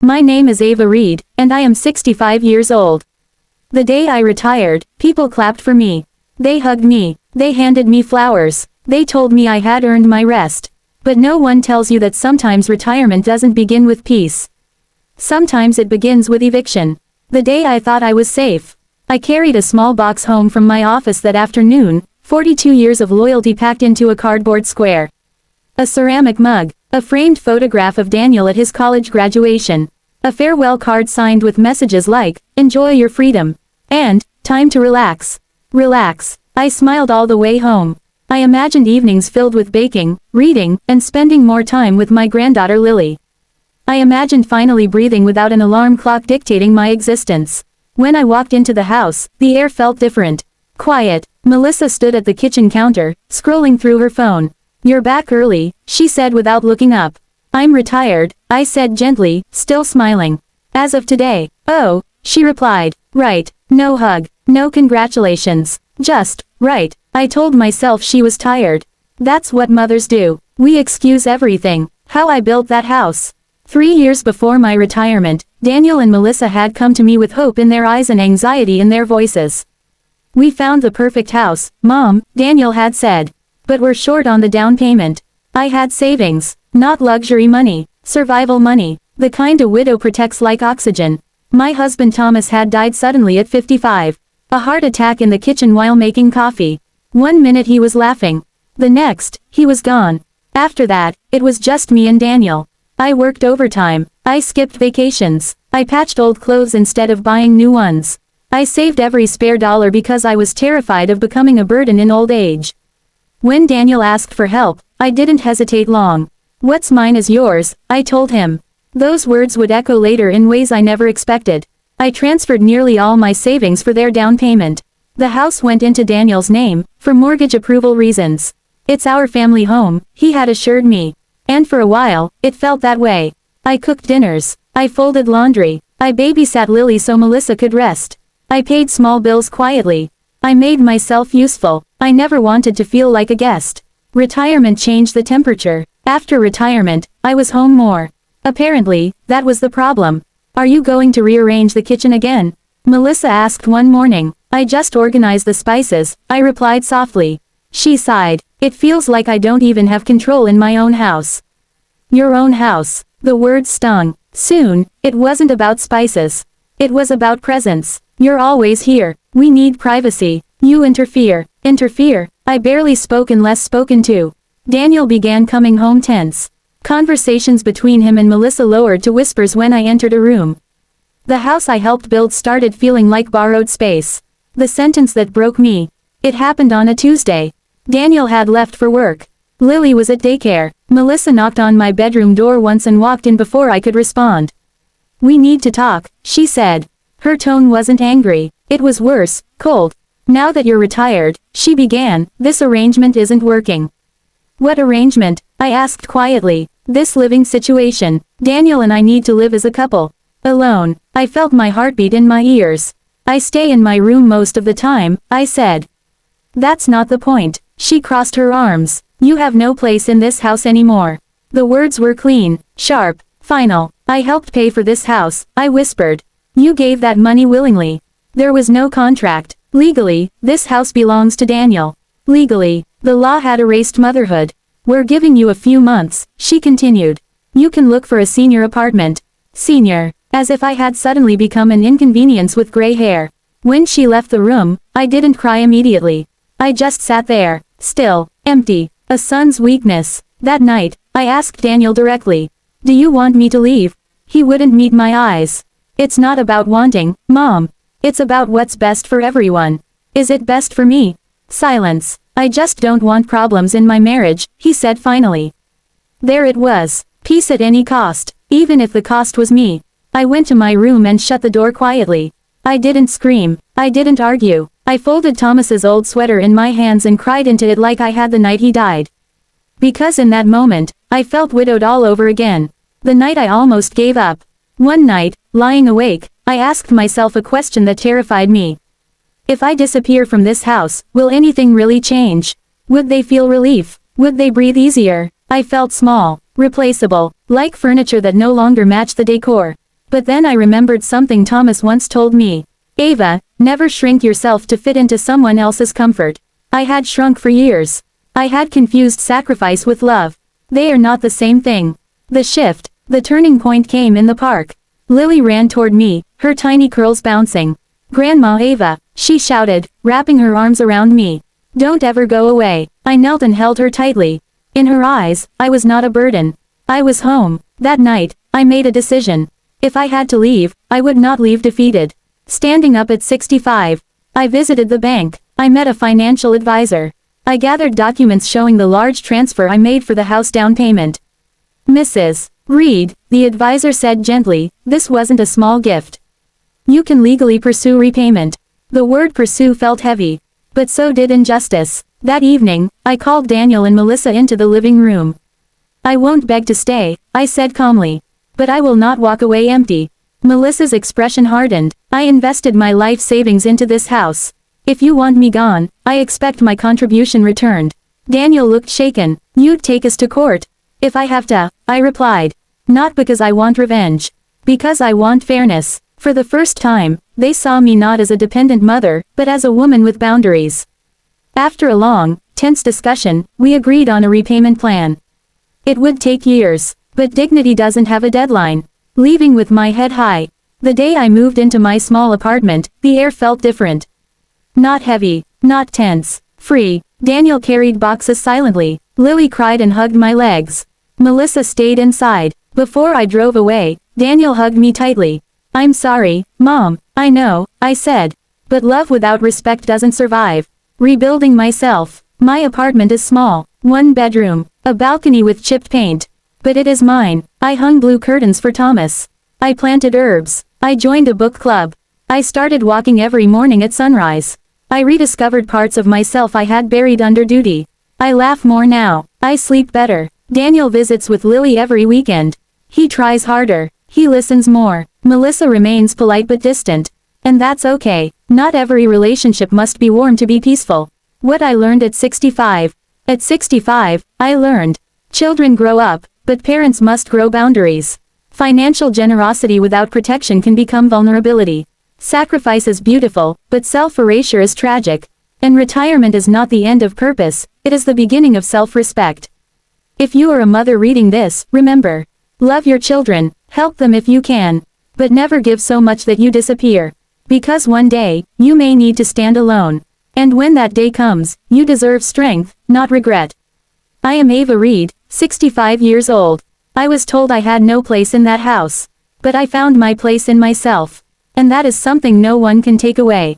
My name is Ava Reed, and I am 65 years old. The day I retired, people clapped for me. They hugged me. They handed me flowers. They told me I had earned my rest. But no one tells you that sometimes retirement doesn't begin with peace. Sometimes it begins with eviction. The day I thought I was safe, I carried a small box home from my office that afternoon, 42 years of loyalty packed into a cardboard square. A ceramic mug, a framed photograph of Daniel at his college graduation, a farewell card signed with messages like, "Enjoy your freedom," and, "Time to relax." Relax. I smiled all the way home. I imagined evenings filled with baking, reading, and spending more time with my granddaughter Lily. I imagined finally breathing without an alarm clock dictating my existence. When I walked into the house, the air felt different. Quiet. Melissa stood at the kitchen counter, scrolling through her phone. "You're back early," she said without looking up. "I'm retired," I said gently, still smiling. "As of today." "Oh," she replied. "Right." No hug. No congratulations. Just, right. I told myself she was tired. That's what mothers do. We excuse everything. How I built that house. 3 years before my retirement, Daniel and Melissa had come to me with hope in their eyes and anxiety in their voices. "We found the perfect house, Mom," Daniel had said. "But we're short on the down payment." I had savings. Not luxury money. Survival money. The kind a widow protects like oxygen. My husband Thomas had died suddenly at 55. A heart attack in the kitchen while making coffee. 1 minute he was laughing. The next, he was gone. After that, it was just me and Daniel. I worked overtime. I skipped vacations. I patched old clothes instead of buying new ones. I saved every spare dollar because I was terrified of becoming a burden in old age. When Daniel asked for help, I didn't hesitate long. "What's mine is yours," I told him. Those words would echo later in ways I never expected. I transferred nearly all my savings for their down payment. The house went into Daniel's name, for mortgage approval reasons. "It's our family home," he had assured me. And for a while, it felt that way. I cooked dinners. I folded laundry. I babysat Lily so Melissa could rest. I paid small bills quietly. I made myself useful. I never wanted to feel like a guest. Retirement changed the temperature. After retirement, I was home more. Apparently, that was the problem. "Are you going to rearrange the kitchen again?" Melissa asked one morning. "I just organized the spices," I replied softly. She sighed. "It feels like I don't even have control in my own house." Your own house. The word stung. Soon, it wasn't about spices. It was about presence. "You're always here. We need privacy. You interfere." Interfere? I barely spoke unless spoken to. Daniel began coming home tense. Conversations between him and Melissa lowered to whispers when I entered a room. The house I helped build started feeling like borrowed space. The sentence that broke me. It happened on a Tuesday. Daniel had left for work. Lily was at daycare. Melissa knocked on my bedroom door once and walked in before I could respond. "We need to talk," she said. Her tone wasn't angry. It was worse, cold. "Now that you're retired," she began, "this arrangement isn't working." "What arrangement?" I asked quietly. "This living situation. Daniel and I need to live as a couple. Alone." I felt my heartbeat in my ears. "I stay in my room most of the time," I said. "That's not the point." She crossed her arms. "You have no place in this house anymore." The words were clean, sharp, final. "I helped pay for this house," I whispered. "You gave that money willingly. There was no contract. Legally, this house belongs to Daniel. Legally, the law had erased motherhood. We're giving you a few months," she continued. "You can look for a senior apartment." Senior. As if I had suddenly become an inconvenience with gray hair. When she left the room, I didn't cry immediately. I just sat there, still, empty. A son's weakness. That night, I asked Daniel directly. "Do you want me to leave?" He wouldn't meet my eyes. "It's not about wanting, Mom. It's about what's best for everyone." "Is it best for me?" Silence. "I just don't want problems in my marriage," he said finally. There it was. Peace at any cost, even if the cost was me. I went to my room and shut the door quietly. I didn't scream. I didn't argue. I folded Thomas's old sweater in my hands and cried into it like I had the night he died. Because in that moment, I felt widowed all over again. The night I almost gave up. One night, lying awake, I asked myself a question that terrified me. If I disappear from this house, will anything really change? Would they feel relief? Would they breathe easier? I felt small, replaceable, like furniture that no longer matched the decor. But then I remembered something Thomas once told me. Ava, never shrink yourself to fit into someone else's comfort. I had shrunk for years. I had confused sacrifice with love. They are not the same thing. The turning point came in the park. Lily ran toward me, her tiny curls bouncing. Grandma Ava, she shouted, wrapping her arms around me. Don't ever go away. I knelt and held her tightly. In her eyes, I was not a burden. I was home. That night, I made a decision. If I had to leave, I would not leave defeated. Standing up at 65. I visited the bank. I met a financial advisor. I gathered documents showing the large transfer I made for the house down payment. Mrs. Reed, the advisor said gently, this wasn't a small gift. You can legally pursue repayment. The word pursue felt heavy. But so did injustice. That evening, I called Daniel and Melissa into the living room. I won't beg to stay, I said calmly. But I will not walk away empty. Melissa's expression hardened. I invested my life savings into this house. If you want me gone, I expect my contribution returned. Daniel looked shaken. You'd take us to court. If I have to, I replied. Not because I want revenge. Because I want fairness. For the first time, they saw me not as a dependent mother, but as a woman with boundaries. After a long, tense discussion, we agreed on a repayment plan. It would take years, but dignity doesn't have a deadline. Leaving with my head high. The day I moved into my small apartment, the air felt different. Not heavy, not tense, free. Daniel carried boxes silently. Lily cried and hugged my legs. Melissa stayed inside. Before I drove away, Daniel hugged me tightly. I'm sorry, Mom, I know, I said. But love without respect doesn't survive. Rebuilding myself. My apartment is small. 1 bedroom, a balcony with chipped paint. But it is mine. I hung blue curtains for Thomas. I planted herbs. I joined a book club. I started walking every morning at sunrise. I rediscovered parts of myself I had buried under duty. I laugh more now. I sleep better. Daniel visits with Lily every weekend. He tries harder. He listens more. Melissa remains polite but distant. And that's okay. Not every relationship must be warm to be peaceful. What I learned at 65. At 65, I learned. Children grow up, but parents must grow boundaries. Financial generosity without protection can become vulnerability. Sacrifice is beautiful, but self-erasure is tragic. And retirement is not the end of purpose, it is the beginning of self-respect. If you are a mother reading this, remember. Love your children, help them if you can. But never give so much that you disappear. Because one day, you may need to stand alone. And when that day comes, you deserve strength, not regret. I am Ava Reed, 65 years old. I was told I had no place in that house. But I found my place in myself. And that is something no one can take away.